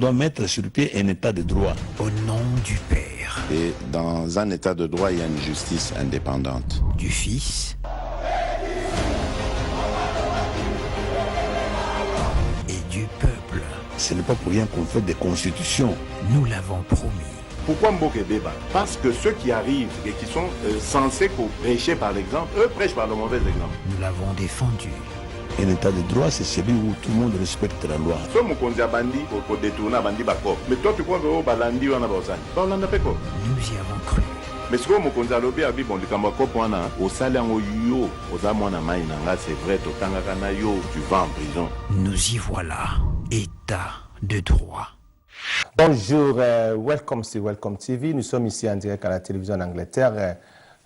doit mettre sur pied un état de droit. Au nom du Père. Et dans un état de droit, il y a une justice indépendante. Du Fils. Et du peuple. Ce n'est pas pour rien qu'on fait des constitutions. Nous l'avons promis. Pourquoi Mboké débat? Parce que ceux qui arrivent et qui sont censés pour prêcher par l'exemple, eux prêchent par le mauvais exemple. Nous l'avons défendu. Un état de droit, c'est celui où tout le monde respecte la loi. So Mokonzi Bandi pour détourner Bandi Bako. Mais toi tu crois que au Balandi ou Anabosani? Balanda Peko. Nous y avons cru. Mais ce que Mokonzi Alobi a dit, bon, du Kambako Poana, au salaire yo, aux amouana maïnanga, c'est vrai, au Tangakana yo, tu vas en prison. Nous y voilà. État de droit. Bonjour, welcome sur Welcome TV. Nous sommes ici en direct à la télévision en Angleterre.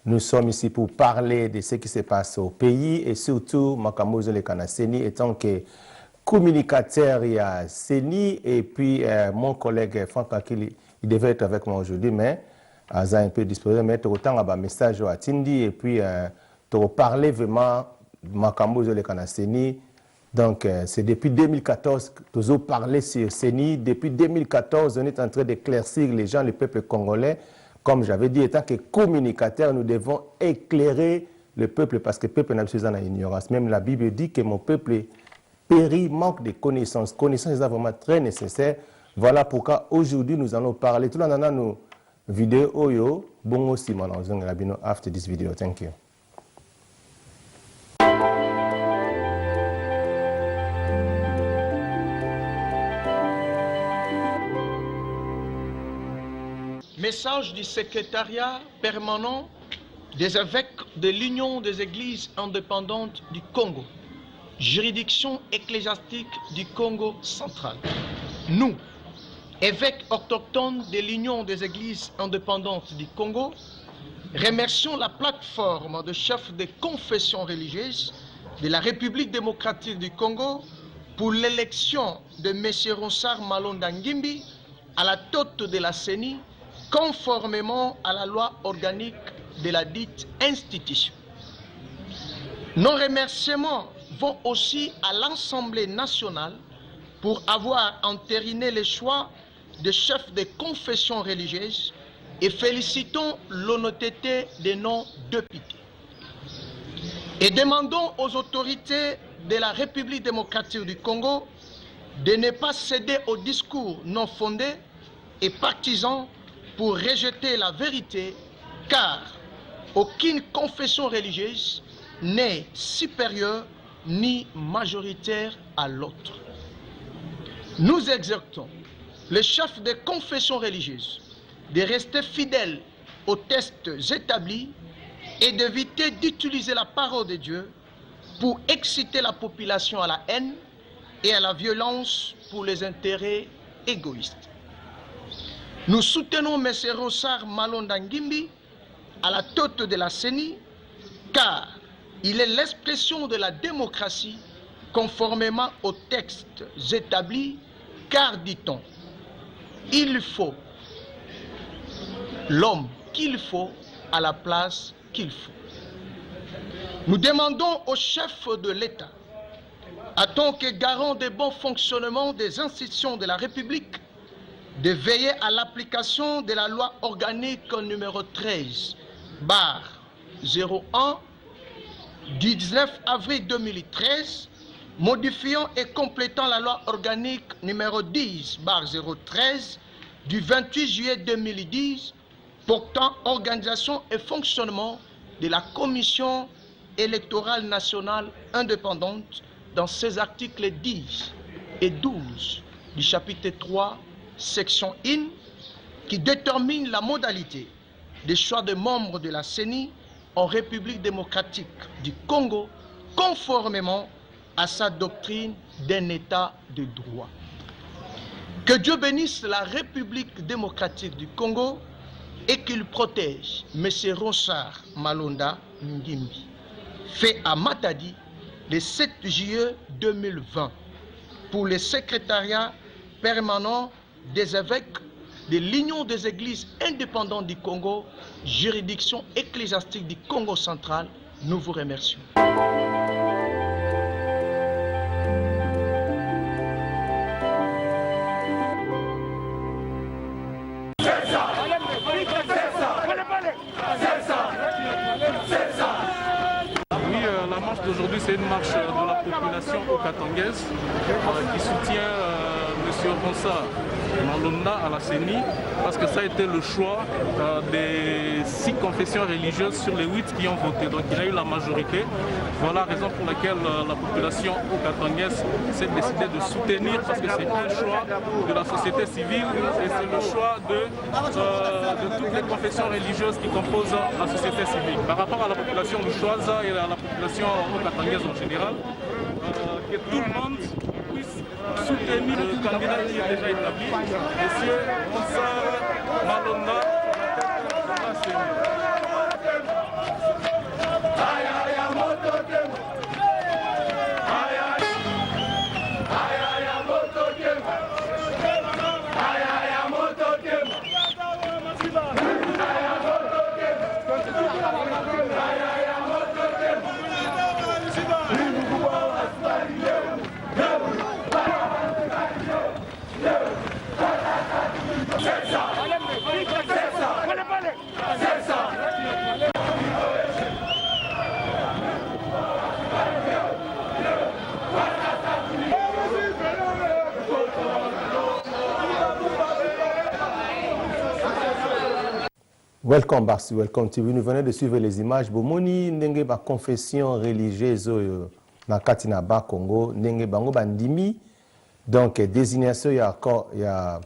Nous sommes ici pour parler de ce qui se passe au pays et surtout Makambo Zolekana Seni étant que communicateur il y a Seni et puis mon collègue Franck Akili, il devait être avec moi aujourd'hui mais il a un peu disposé mais autant un message à Tindi et puis tu parler vraiment Makambo Zolekana Seni. Donc c'est depuis 2014 que nous avons parlé sur Seni. Depuis 2014 on est en train d'éclaircir les gens, le peuple congolais. Comme j'avais dit, étant que communicateurs, nous devons éclairer le peuple parce que le peuple n'a pas besoin d'ignorance. Même la Bible dit que mon peuple périt, manque de connaissances. Connaissances est vraiment très nécessaire. Voilà pourquoi aujourd'hui nous allons parler. Tout le monde a nos vidéos. Oyo, bon aussi, after this video. Thank you. Message du secrétariat permanent des évêques de l'Union des Églises indépendantes du Congo, juridiction ecclésiastique du Congo central. Nous, évêques autochtones de l'Union des Églises indépendantes du Congo, remercions la plateforme de chefs de confessions religieuses de la République démocratique du Congo pour l'élection de M. Ronsard Malonda Ngimbi à la tête de la CENI conformément à la loi organique de la dite institution. Nos remerciements vont aussi à l'Assemblée nationale pour avoir entériné le choix des chefs de confession religieuse et félicitons l'honnêteté de nos députés. Et demandons aux autorités de la République démocratique du Congo de ne pas céder aux discours non fondés et partisans pour rejeter la vérité, car aucune confession religieuse n'est supérieure ni majoritaire à l'autre. Nous exhortons les chefs de confession religieuse de rester fidèles aux textes établis et d'éviter d'utiliser la parole de Dieu pour exciter la population à la haine et à la violence pour les intérêts égoïstes. Nous soutenons M. Ronsard Malonda Ngimbi à la tête de la CENI car il est l'expression de la démocratie conformément aux textes établis car, dit-on, il faut l'homme qu'il faut à la place qu'il faut. Nous demandons au chef de l'État, en tant que garant des bons fonctionnements des institutions de la République, de veiller à l'application de la loi organique numéro 13/01 du 19 avril 2013, modifiant et complétant la loi organique numéro 10/013 du 28 juillet 2010, portant organisation et fonctionnement de la Commission électorale nationale indépendante dans ses articles 10 et 12 du chapitre 3, section 1, qui détermine la modalité des choix de membres de la CENI en République démocratique du Congo, conformément à sa doctrine d'un État de droit. Que Dieu bénisse la République démocratique du Congo et qu'il protège M. Ronsard Malonda Ngimbi, fait à Matadi le 7 juillet 2020 pour le secrétariat permanent des évêques de l'Union des Églises indépendantes du Congo, juridiction ecclésiastique du Congo central. Nous vous remercions. marche de la population okatangaise qui soutient M. Ronsa Malonda à la CENI, parce que ça a été le choix des 6 confessions religieuses sur les 8 qui ont voté. Donc il a eu la majorité. Voilà la raison pour laquelle la population okatangaise s'est décidée de soutenir, parce que c'est un choix de la société civile et c'est le choix de toutes les confessions religieuses qui composent la société civile. Par rapport à la population louchoise et à la population okatangaise en général, que tout le monde puisse soutenir le candidat qui est déjà établi, M. Ronsa Malonda, pour la CENI. Welcome Barsi, welcome TV. Nous venons de suivre les images. Bomoni ndenge ba confession religieuse na kati na ba Congo, ndenge bango bandimi. Donc désignation ya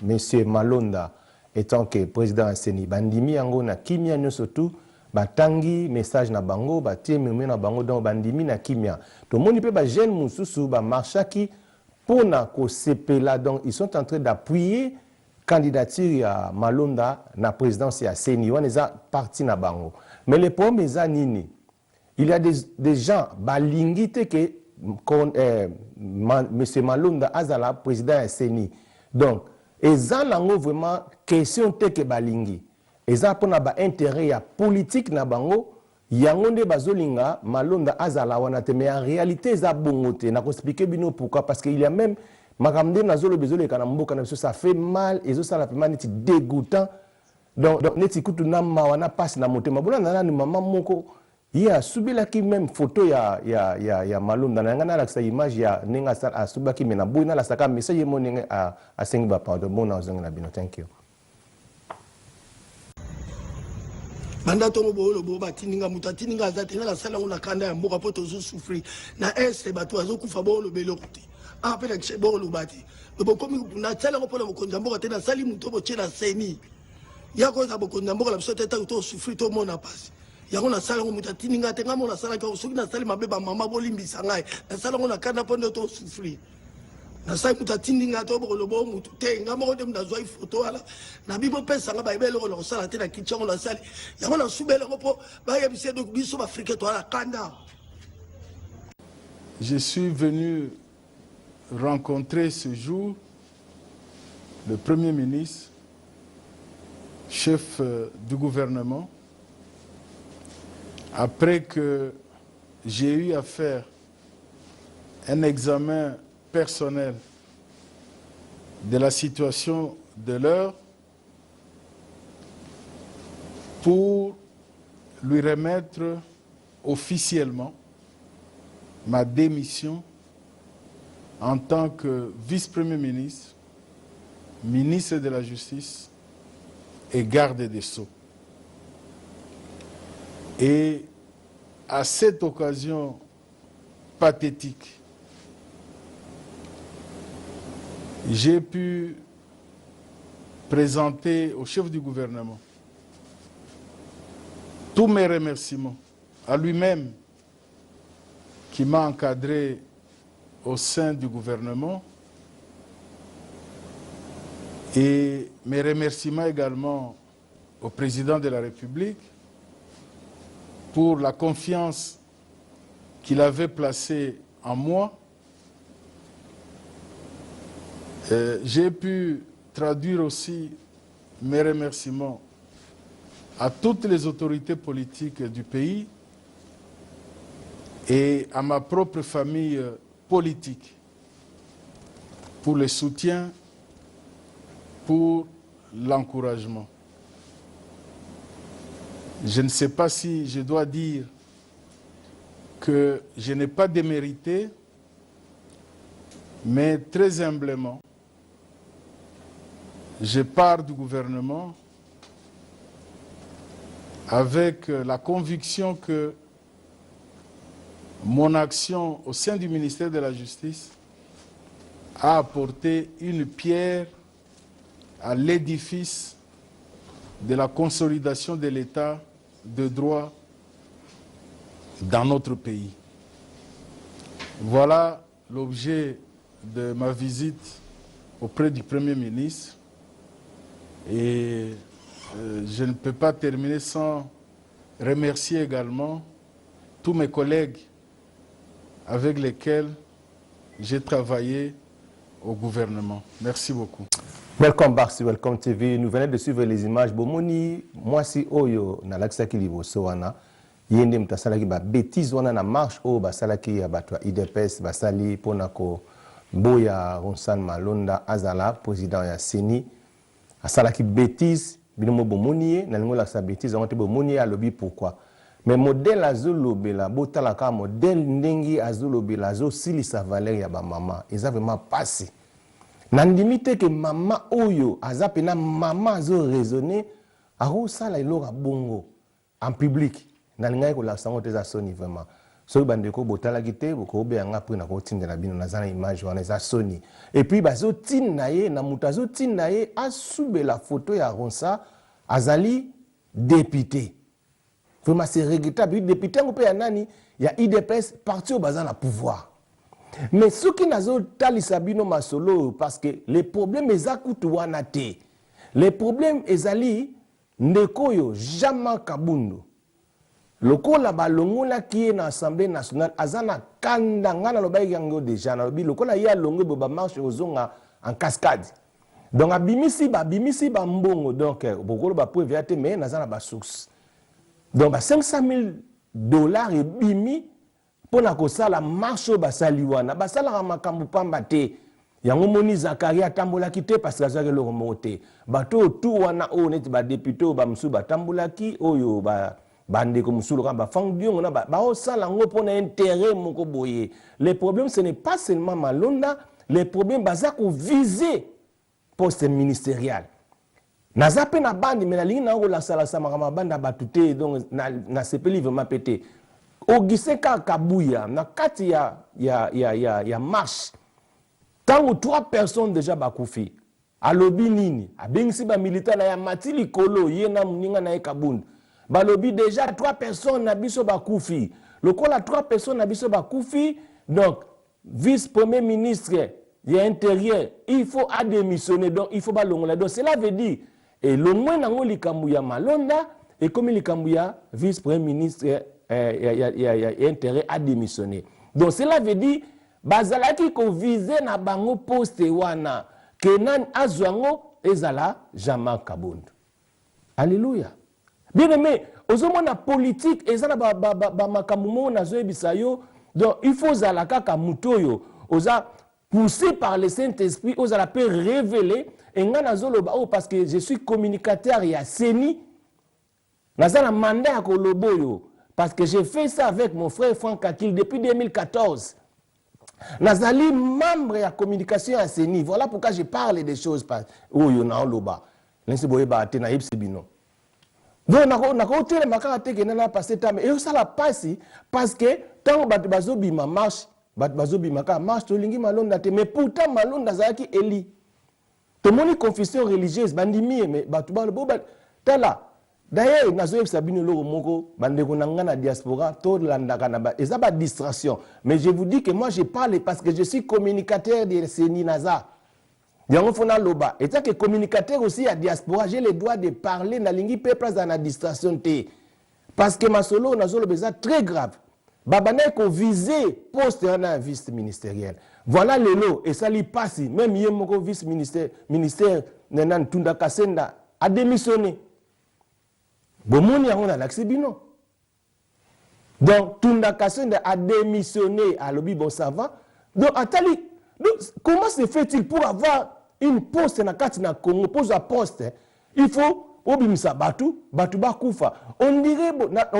monsieur Malonda étant que président CENI bandimi yango na kimia nyo surtout batangi message na bango batie meme na bango donc bandimi na kimia. To moni pe ba jeune mususu ba marchaki pona ko sepela, donc ils sont en train d'appuyer candidature à Malonda na présidence ya CENI, on est parti na bango. Mais le problème est nini. Il y a des gens balingite que monsieur Malonda azala président ya CENI. Donc, eza nango vraiment question te que balingi. Eza pona ba intérêt ya politique na bango, yango nde bazolinga Malonda azala wana te, mais en réalité eza bongote. Na ko expliquer bino pourquoi, parce qu'il y a même makamde nazolo bezole kana mboka na biso, ça fait mal et ça la fait mal, neti dégoûtant. Donc neti kutu na mawana passe na motema bona na ni maman moko ya subelaki même photo ya Malonda na ngana la sa image ya ninga sa asubaki mena boina la saka message mo ninga a sengi ba pardon bona ozonga na bino. Thank you. Banda tongo bolo bo batininga mutatinga azatenga la sala ngona kanda ya mboka poto zo souffrir na ese bato azokufa bolo belokuti. Après que bon le bâti le bon comme na tsala ko pona ko ndambo ka tena sali muto bo tshela CENI ya ko za boko ndambo ka biso teta to souffrir to mona passe ya ko na sala ko muta tininga tenga mona sala ka soki na sali mabeba mama bolimbisa ngai na sala ko na kana pona to souffrir na sala muta tininga to bo lo bo mutu te nga mo dem na zoi photo ala na bibo pesa nga ba ibele ko lo sala tena kitchengo na sali ya ko na subela ko po ba ya bise do biso ba Afrique to ala kanda. Je suis venu rencontrer ce jour le Premier ministre, chef du gouvernement, après que j'ai eu à faire un examen personnel de la situation de l'heure pour lui remettre officiellement ma démission en tant que vice-premier ministre, ministre de la Justice et garde des Sceaux. Et à cette occasion pathétique, j'ai pu présenter au chef du gouvernement tous mes remerciements à lui-même qui m'a encadré au sein du gouvernement, et mes remerciements également au président de la République pour la confiance qu'il avait placée en moi. J'ai pu traduire aussi mes remerciements à toutes les autorités politiques du pays et à ma propre famille politique pour le soutien, pour l'encouragement. Je ne sais pas si je dois dire que je n'ai pas démérité, mais très humblement, je pars du gouvernement avec la conviction que mon action au sein du ministère de la Justice a apporté une pierre à l'édifice de la consolidation de l'État de droit dans notre pays. Voilà l'objet de ma visite auprès du Premier ministre et je ne peux pas terminer sans remercier également tous mes collègues avec lesquels j'ai travaillé au gouvernement. Merci beaucoup. Welcome back sur Welcome TV. Nous venons de suivre les images. Bomoni, moi si oyo na laksa ki liboso wana. Yende mtasalaki ba bêtise wana na marche o basalaki ya batwa IDPS basali pona ko boya Ronsan Malonda azala président ya Seni. Asalaki bêtise binomo bomoni na lingo laksa bêtise on te bomoni a lobby pourquoi. Mais modèle azolobela botala ka modèle ndengi azolobela azo silisa valeur ya ba mama. Eza vraiment passé. Nandimite que maman oyo azapena maman azo raisonner aro sala ilora bongo en public nalinga ko la sango teza soni vraiment so bandeko botala kite boko be anga pri na ko tindela bino nazana image wana za soni et puis bazo tinna ye na mutazo tinna ye asube la photo ya Ronsa azali député vraiment c'est regrettable député ngo pe ya nani ya IDPS parti au bazan la pouvoir. Mais ce qui n'a pas talisa bino masolo parce que les problèmes ezakutu wana te. Les problèmes ezali ndekoyo Jama Kabundu. Lokola balongola qui est dans l'Assemblée nationale azana kanda ngana lobai yango déjà na lobi lokola ya longo boba marche ozonga en cascade. Donc abimisi ba mbongo donc bokolo ba preuve te mais nazana ba source. Donc ba $500,000 et bimi pour na kosala marche basali wana basala makambo pamba te yango moni Zakaria tambola kite parce que azaki le remonter bato tout wana o net ba député ba msu ba tambola ki oyo ba bande ko msulu ka ba fangdion na ba osala ngo pona intérêt moko boye. Le problème ce n'est pas seulement Malonda, le problème bazako viser poste ministériel naza pe na bandi mais na lingi na la sala sama kama banda batute donc na sepeli vraiment pété Ogiseka Kabuya, na kati ya marche, tant ou 3 personnes déjà bakoufi, à lobby nini, à bengsi ba militaire na ya matili kolo, yena mninga na ekabund, ba lobby déjà 3 personnes na biso bakoufi, le col a 3 personnes na biso bakoufi, donc vice-premier ministre, il y a intérieur, il faut démissionner, donc il faut pas l'ongla, donc cela veut dire, et le moins nango likambuya Malonda, et comme likambuya vice-premier ministre, il y a intérêt à démissionner. Donc cela veut dire bazalaki ko viser na bango poste wana kenan azwango ezala Jama Kabundu. Alléluia. Bien aimé, ozomona politique ezala ba makamumo na zoebisa yo. Donc il faut zala kaka mutoyo oza poussé par le Saint-Esprit ozala peut révéler engana zoloba oh parce que je suis communicateur ya Seni nazana mandat ya koloboyo. Parce que j'ai fait ça avec mon frère Franck Akil depuis 2014. Nazali membre de la communication à Seni. Voilà pourquoi je parle des choses. Oh, yo na loba. Lensi boye ba te na yipsi bino. Donc na ko tele makara te ke na passer temps et ça la passe parce que tant bat bazo bima marche, bat bazo bima ka marche to lingi Malonda te mais pourtant Malonda zaki eli. To moni confession religieuse bandimi mais batu ba bo ba tala. D'ailleurs, nazoye sabino loro moko bandeko nanga na diaspora to landaka na ba eza ba distraction. Mais je vous dis que moi je parle parce que je suis communicateur de Seni Naza. Yango fona loba. Et ça que communicateur aussi à diaspora, j'ai le droit de parler na lingi peuple dans la distraction te. Parce que ma solo nazolo beza très grave. Babane ko viser poste na vice ministériel. Voilà le lot et ça li passe même yemoko vice ministère Nenan Tunda Kasenda a démissionné. Bomoni yango na l'accibino. Donc Tunda Kasenda a démissionné à l'obi bon ça va. Donc atali donc comment se fait-il pour avoir une poste na kati na Congo pose à poste il faut obimisa batu ba kufa. On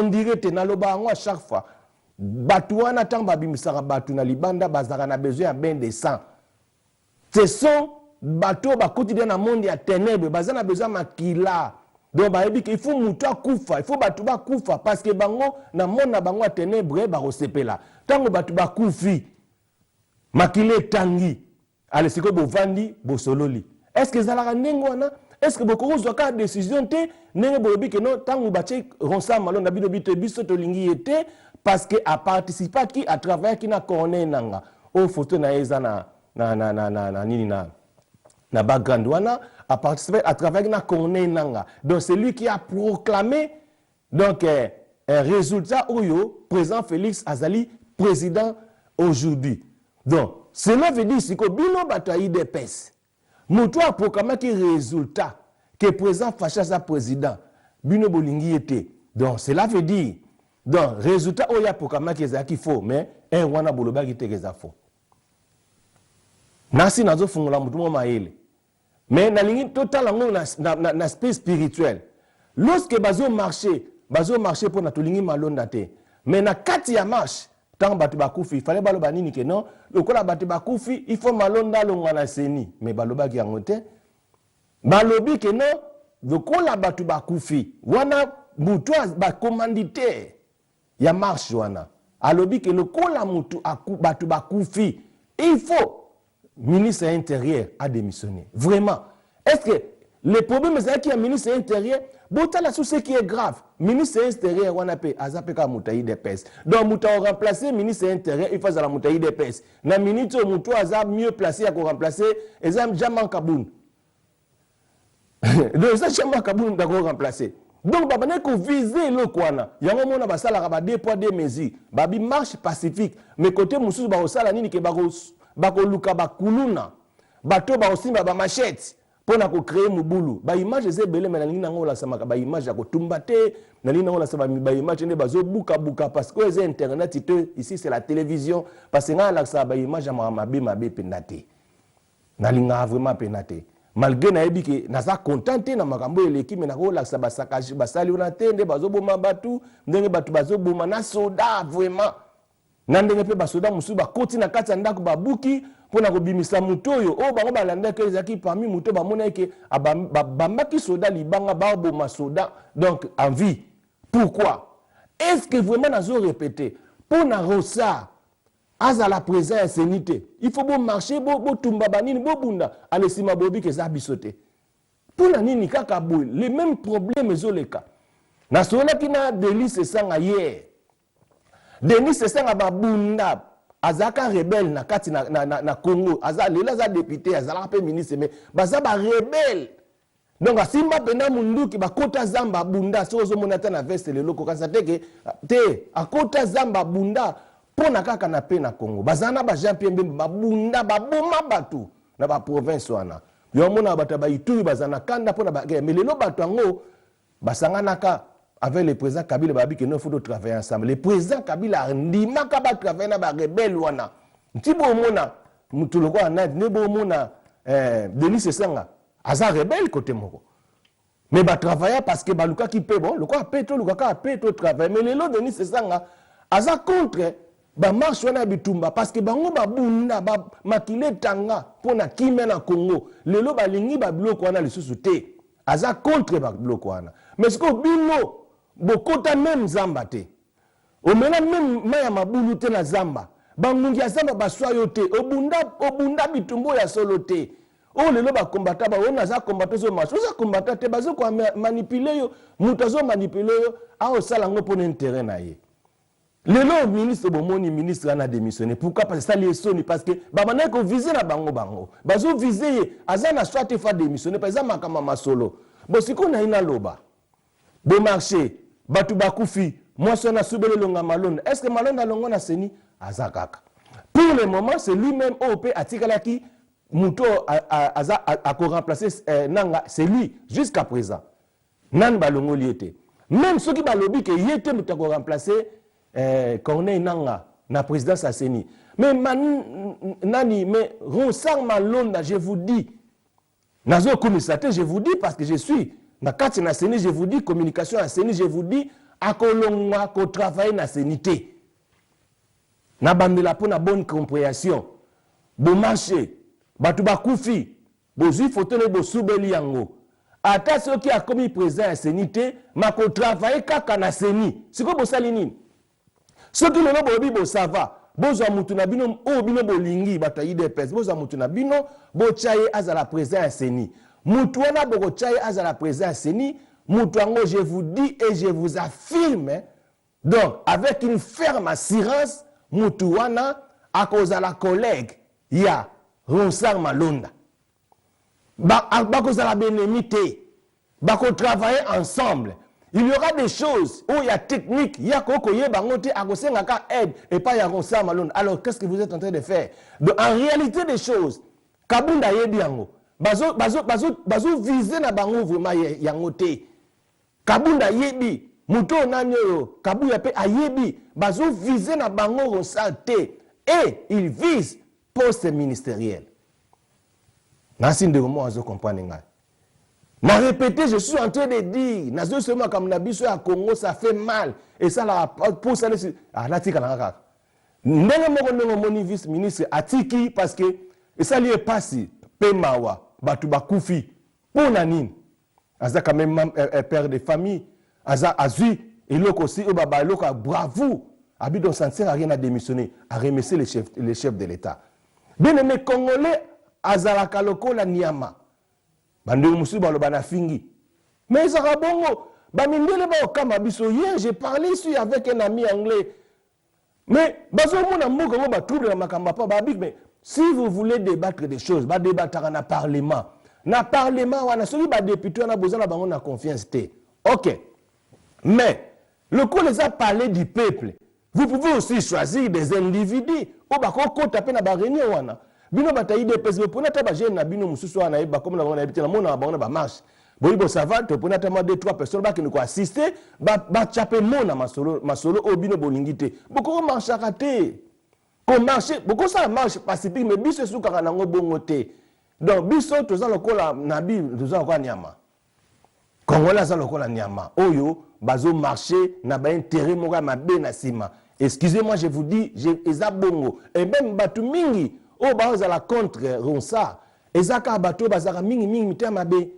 dirait te na loba yango à chaque fois. Batouana tant babimisara batu na libanda bazara na besoin ya bain de sang. Ce sont bateaux ba quotidien na monde ya ténèbres, bazana besoin makila. Donc il faut muta kufa, il faut batu ba kufa parce que bango na monde na bango ya ténèbres ba resepela. Tango batu ba kufi makile tangi. Allez siko bo vandi bo sololi. Est-ce que zalaka ndengwana? Est-ce que beaucoup de cas décision te nenge bo bi que non tango bache ronsa malo na bino bito biso to lingi était parce que a participé qui à travers qui na corner nanga. O photo na eza na nini na background wana a participé à travers qui na corner nanga. Donc c'est lui qui a proclamé donc un résultat oyo président Félix Azali président aujourd'hui. Donc cela veut dire que bino bataille des pes. Moutou a proclamé qui résultat que président Fachaza président bino bolingi était. Donc cela veut dire donc résultat oya proclamé qui est faux mais un wana boloba qui était faux. Nasi nazo fungula moutou mo maele. Mais na ligne total na aspect spirituel. Lorsque bazo marché pour na tolingi malonda te. Mais na kati ya marche tant batu bakufi il fallait baloba nini que non lokola batu bakufi il faut malonda longa na seni mais baloba ki yango te balobi que non lokola batu bakufi wana mutu ba commanditaire ya marche wana alobi que lokola mutu batu bakufi il faut ministre intérieur a démissionné vraiment. Est-ce que le problème c'est qu'il y a ministre intérieur botala sous ce qui est grave ministre intérieur wana pe azapeka mutayi de pes donc muta remplacer ministre intérieur il faut la mutayi de pes na minute mutu aza mieux placé à remplacer exam Jaman Kaboun donc ça Jaman Kaboun d'accord remplacer donc babane ko viser le kwana yango mona basala ka ba deux poids deux mesures babi marche pacifique mais côté mususu ba osala nini ke bako luka bakuluna bato ba osimba ba machette pour créer mubulu ba image ze belé mais na lingi nango la samaka ba image ya kotumba te na lingi nango la sama ba image ne bazo buka parce que les internet ici c'est la télévision parce que nga la sa ba image ya mabe pendate na linga vraiment pendate malgré na yebi ke na za contenté na makambo eleki mais na ko la sa ba sakaji basali ona tende bazo boma batu ndenge batu bazo boma na soda vraiment na ndenge pe basoda musu ba koti na kati ndako babuki pona ko bimisa mutoyo o bango balanda ke ezaki parmi muto ba mona ke bambaki soda libanga ba boma soda donc en vie. Pourquoi? Est-ce que vraiment nazo répéter pona rosa azala présent sénité il faut bon marcher bo tumba banini bo bunda alesima bobi ke za bisote pona nini kaka boy les mêmes problèmes ezoleka na sola kina Denis Sanga hier Denis Sanga babunda azaka rebelle na kati na Congo azala za député azala pe ministre mais baza ba rebelle donc asimba pena munduki bakota zamba bunda sozo monata na veste le loko kasa te akota zamba bunda pona kaka na pe na Congo bazana ba Jean Pierre Mbemba babunda baboma batu na ba province wana yo mona bata ba Ituri bazana kanda pona ba mais lelo batu ngo basanganaka avec le président Kabila babi que nous faut travailler ensemble. Le président Kabila ndima ka ba travailler na ba rebelle wana. Ntibo mona mutuloko na nebo mona Denis Sanga aza rebelle côté moko. Mais ba travailler parce que baluka ki pe bon, le quoi peto luka ka peto travailler mais lelo Denis Sanga aza contre ba marche wana bitumba parce que bango ba bunda ba makile tanga pona kimia na Congo. Lelo ba lingi ba bloko wana lisusu te. Aza contre ba bloko wana. Mais ce que bino bokota même zamba te omena même maya mabulu te na zamba bangungi ya zamba baswa yo te obunda bitumbo ya solo te o lelo ba kombata ba ona za kombata zo marche za kombata te bazo ko manipuler yo muto zo manipuler yo a osala ngo pona intérêt na ye lelo ministre bomoni ministre na démissionné pourquoi parce que ça les soni parce que babana ko viser na bango bazo viser azana soit fa démissionner par exemple makama masolo bo siko na ina loba bo marché batu bakufi moi sona subele longa malonda est-ce que malonda longa na seni azakaka pour le moment c'est lui-même OP atikalaki muto a ko remplacer nanga c'est lui jusqu'à présent nan balongo liete même ceux qui balobi que yete muto ko remplacer Corneille nanga na présidence à seni mais nani mais Ronsang Malonda je vous dis nazo commissaire je vous dis parce que je suis na kati na seni je vous dis communication à seni je vous dis akolonga ko travailler na senité na bandela pour na bonne compréhension bo marché batu bakufi bozui photo ne bo soubeli yango ata soki a commis président ya senité mako travailler kaka na seni siko bo sali nini soki lelo bobi bo sava bozwa mutu na bino o bino bolingi batu IDPS bozwa mutu na bino bo chaye azala président ya seni mutu wana boko chaye azala président ya seni mutu ango je vous dis et je vous affirme donc avec une ferme assurance mutu wana akozala collègue ya Ronsard Malonda bakozala bénémité bako travailler ensemble. Il y aura des choses où il y a technique, il y a kokoye bangote akosengaka aide et pas ya Ronsard Malonda. Alors qu'est-ce que vous êtes en train de faire? Donc, en réalité des choses, kabunda yebi yango. Bazo viser na bango vraiment yango te. Kabunda yebi muto nanyo kabuya pe ayebi bazo viser na bango Ronsard te et il vise poste ministériel. Nasi ndeko azo comprendre ngai. Na répété, je suis en train de dire, nazo seulement comme nabiso à Congo ça fait mal et ça la pour ça la tika na kaka. Ndenge moko moni vice ministre atiki parce que et ça lui est passé pemawa batu bakufi pour nanine. Aza quand même père de famille, aza azui et loko aussi au baba loko bravo. Abi donc ça ne sert à rien à démissionner, à remercier les chefs de l'État. Bien aimé Congolais, azalaka loko la niama. Bandeko musu baloba na fingi. Mais ça bongo, bamindele ba okama biso hier, j'ai parlé ici avec un ami anglais. Mais bazo mona moko ngo ba trouble na makamba pa babik mais si vous voulez débattre des choses, ba débattre na parlement. Na parlement wana soki ba député na besoin na bango na confiance té. OK. Mais le coup les a parlé du peuple. Vous pouvez aussi choisir des individus. O ba ko taper na ba réunion wana. Bino batayi de pèse pour na taba jeune na bino mususu wana ba comme na wana habité na mona ba ba marche. Boyibo ça va te pour na tama 2-3 personnes ba qui nous assister ba chaper mona masolo o bino bolingité. Boko marche raté. Ko marcher, boko ça marche pacifique mais biso suka na ngo bongo te. Donc biso toza lokola nabi toza lokola nyama. Congolais za lokola nyama. Oyo bazo marcher na ba intérêt moko mabe na sima. Excusez-moi, je vous dis, eza bongo et même batu mingi o bazala contre Ronsard ezaka bato bazaka mingi mitema mabe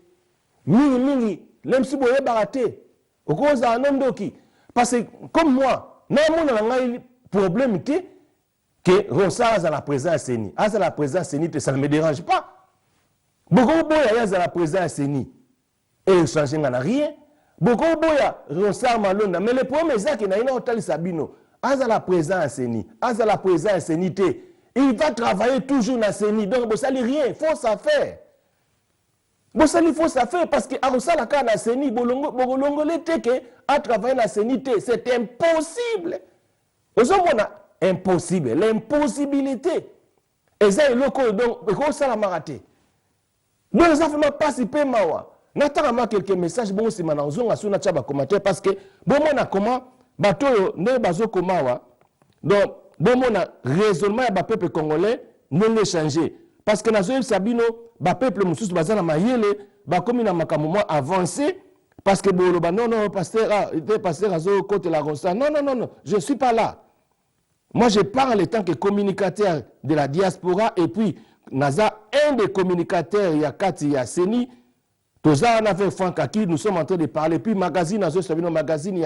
mingi lemsi boye baraté okoza nondoki parce que comme moi na mona ngai problème té que Ronsard a la présence seni a la présence seni ça ne me dérange pas beaucoup boya ya la présence seni et changer n'a rien beaucoup boya Ronsard Malonda mais le problème c'est que na ina otali sabino a la présence seni a la présence seni té. Il va travailler toujours dans CENI. Donc, vous ne rien, il faut ça faire. Vous il faut ça faire parce que Arosala ka na CENI, bolongole teke a travailler dans CENI, c'est impossible. Vous avez impossible, l'impossibilité. Et ça, il y donc, ça la maraté. Donc, les enfants n'ont pas si peu mawa. N'attendons quelques messages, bon, si maintenant, on a sur notre commentaire parce que, bon, on a comment, bateau, ne bazo komawa. Donc, bon, mon raisonnement à peuple congolais non changé parce que nazo sabino ba peuple mususu bazana mayele ba comme na makambo avancé parce que boloba non pasteur azo côté la Ronsard non je suis pas là. Moi je parle en tant que communicateur de la diaspora et puis naza un des communicateurs ya kati ya Seni toza na fait Franck Aki nous sommes en train de parler puis magazine nazo sabino magazine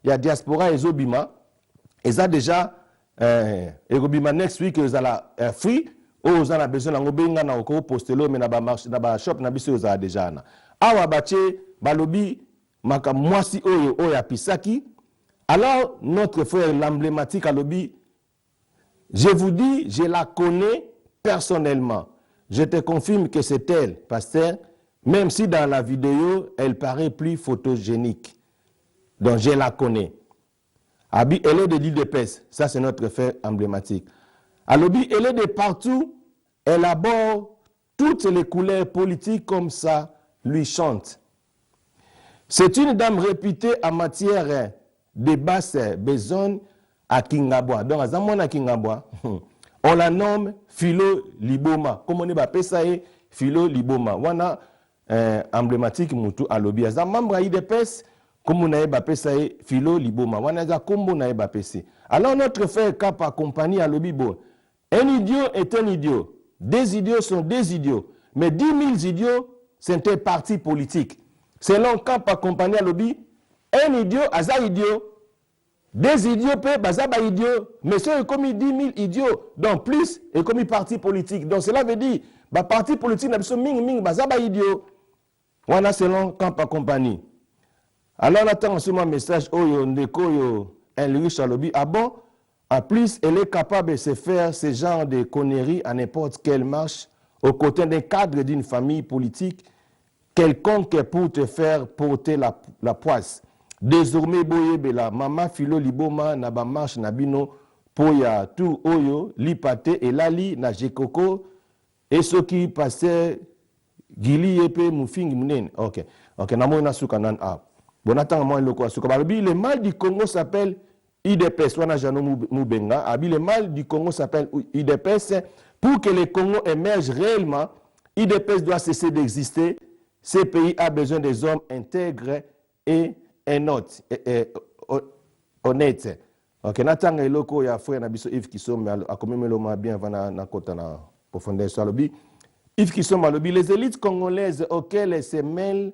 ya diaspora ezobima eza déjà et Robima next week vous allez free vous avez besoin de benga na ko postelo mais na ba marché na ba shop na biso vous avez déjà na awa bache balobi maka mwasi oyo ya pisaki. Alors notre frère l'emblématique alobi je vous dis je la connais personnellement, je te confirme que c'est elle pasteur même si dans la vidéo elle paraît plus photogénique, donc je la connais. Elle est de l'île de Pes, ça c'est notre frère emblématique. Alobi, elle est de partout, elle aborde toutes les couleurs politiques comme ça, lui chante. C'est une dame réputée en matière de basse besogne à Kingabwa. Donc, à Zamon à Kingabwa, on la nomme Philo Liboma. Comme on est appelé ça, Philo Liboma. Wana emblématique Moutou Alobi. À Zamon de Pes, Comme na eba pesa Philo Liboma. Wanaza kombo na eba pesa. Alors notre frère Kapa compagnie à Lobibo. Un idiot est un idiot. Des idiots sont des idiots. Mais 10 000 idiots, c'est un parti politique. Selon Kapa compagnie à Lobi, un idiot, aza idiot. Des idiots, bazaba idiot. Mais ceux qui ont 10 000 idiots, donc plus, et comme parti politique. Donc cela veut dire, bah parti politique n'a pas ming bazaba idiot. Voilà selon Kapa compagnie. Alors on attend un message, oyo ndeko yo Henry Chalobi. Ah bon? En plus, elle est capable de se faire ce genre de conneries à n'importe quelle marche aux côtés d'un cadre d'une famille politique quelconque pour te faire porter la poisse. Désormais, boye bela, maman Philo Liboma na ba marche na bino poya tout oyo lipate et lali na jekoko et ce qui passait gili epe mufingi munene. Ok, namo na suka nan a. Bon attends moi le quoi suka. Le mal du Congo s'appelle IDPS, le mal du Congo s'appelle IDPS. Pour que le Congo émerge réellement, IDPS doit cesser d'exister. Ce pays a besoin des hommes intègres et honnêtes. Ok, natanga eloko ya frère na biso Yves Kisome akomemelo ma bien vana na kota na profondeur sur lobby. Yves Kisome lobby, les élites congolaises auxquelles se mêlent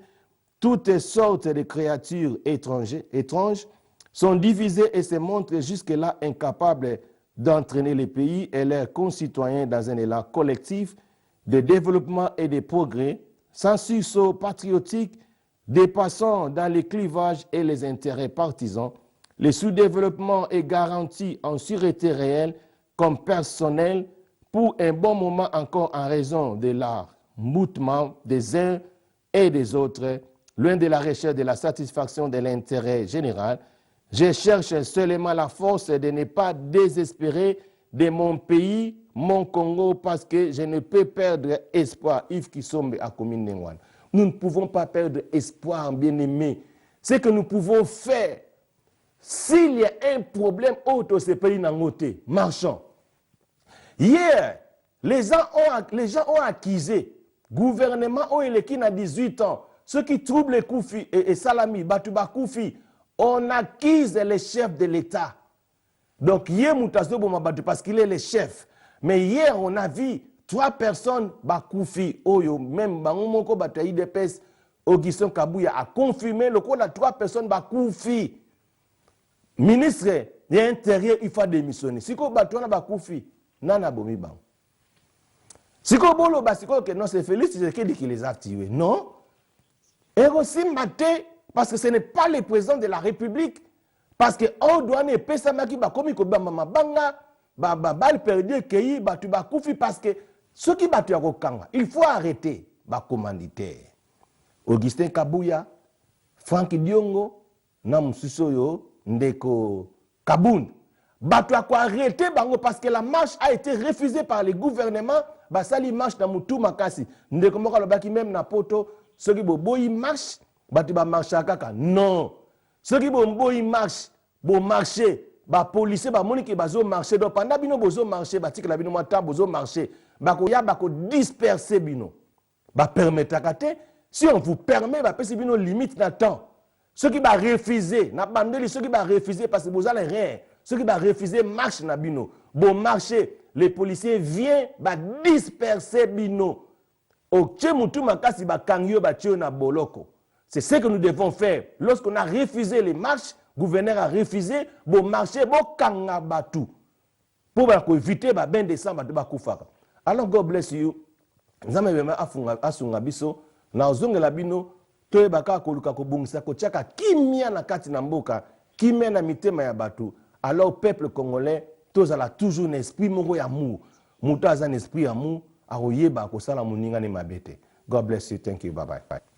toutes sortes de créatures étranges sont divisées et se montrent jusque-là incapables d'entraîner les pays et leurs concitoyens dans un élan collectif de développement et de progrès, sans sursaut patriotique, dépassant dans les clivages et les intérêts partisans. Le sous-développement est garanti en sûreté réelle comme personnel pour un bon moment encore en raison de l'armoutement des uns et des autres, loin de la recherche de la satisfaction de l'intérêt général. Je cherche seulement la force de ne pas désespérer de mon pays, mon Congo, parce que je ne peux perdre espoir. Yves Kisombe à Commune Nengwan. Nous ne pouvons pas perdre espoir, bien-aimés. Ce que nous pouvons faire, s'il y a un problème autre, ce pays n'a ngoté, marchons. Hier, les gens ont accusé, gouvernement qui a 18 ans, ceux qui troublent les Koufi et Salami, Batouba Koufi, on accuse les chefs de l'État. Donc, hier, parce qu'il est le chef. Mais hier, on a vu 3 personnes, Bakoufi, Oyo, même Bangomoko, Bataï Depes, Augustin Kabouya, a confirmé le coup de 3 personnes, Bakoufi. Ministre de l'Intérieur, il faut démissionner. Si vous avez Bakoufi, Nana Bomi Bang. Si vous avez que non, c'est Félix qui les a activés. Non. Et aussi, maté, parce que ce n'est pas le président de la République. Parce que on doit ne pas s'amakir comme Kobama Banga, bal perdu Kei, Batu Bakoufi, parce que ceux qui battent à Kanga, il faut arrêter les commanditaires. Augustin Kabouya, Franck Diongo, Nam Susoyo, Ndeko Kaboun. Batu à quoi arrêter Bango parce que la marche a été refusée par les gouvernements. Basali marche dans Moutou Makasi. Ndeko Moka Baki même na poto, ceux qui boy marche, Batu ba marche à Kaka. Non. Ceux qui boy marche, bon marché, ba policier ba monique bazo marché donc pendant bino bozo marché ba tika la bino mata bozo marché bako ya bako disperser bino ba permettre kate si on vous permet ba pesi bino limite na temps ceux qui ba refuser na bandeli ceux qui ba refuser parce que vous allez rien ceux qui ba refuser marche na bino bon marché les policiers viennent ba disperser bino au tchemutu makasi ba kangyo ba tchio na boloko. C'est ce que nous devons faire lorsqu'on a refusé les marches. Le gouverneur a refusé de marcher pour éviter ben décembre de Bakoufaka. Alors God bless you. Nous avons asunga biso na zonge la bino to baka koluka ko bungisa ko tiaka kimia na kati na mboka kimia na mitema ya batu. Alors peuple congolais tous ala toujours un esprit moko ya amour. Muta za un esprit amour a oyeba ko sala muninga ne mabete. God bless you. Thank you. Bye bye.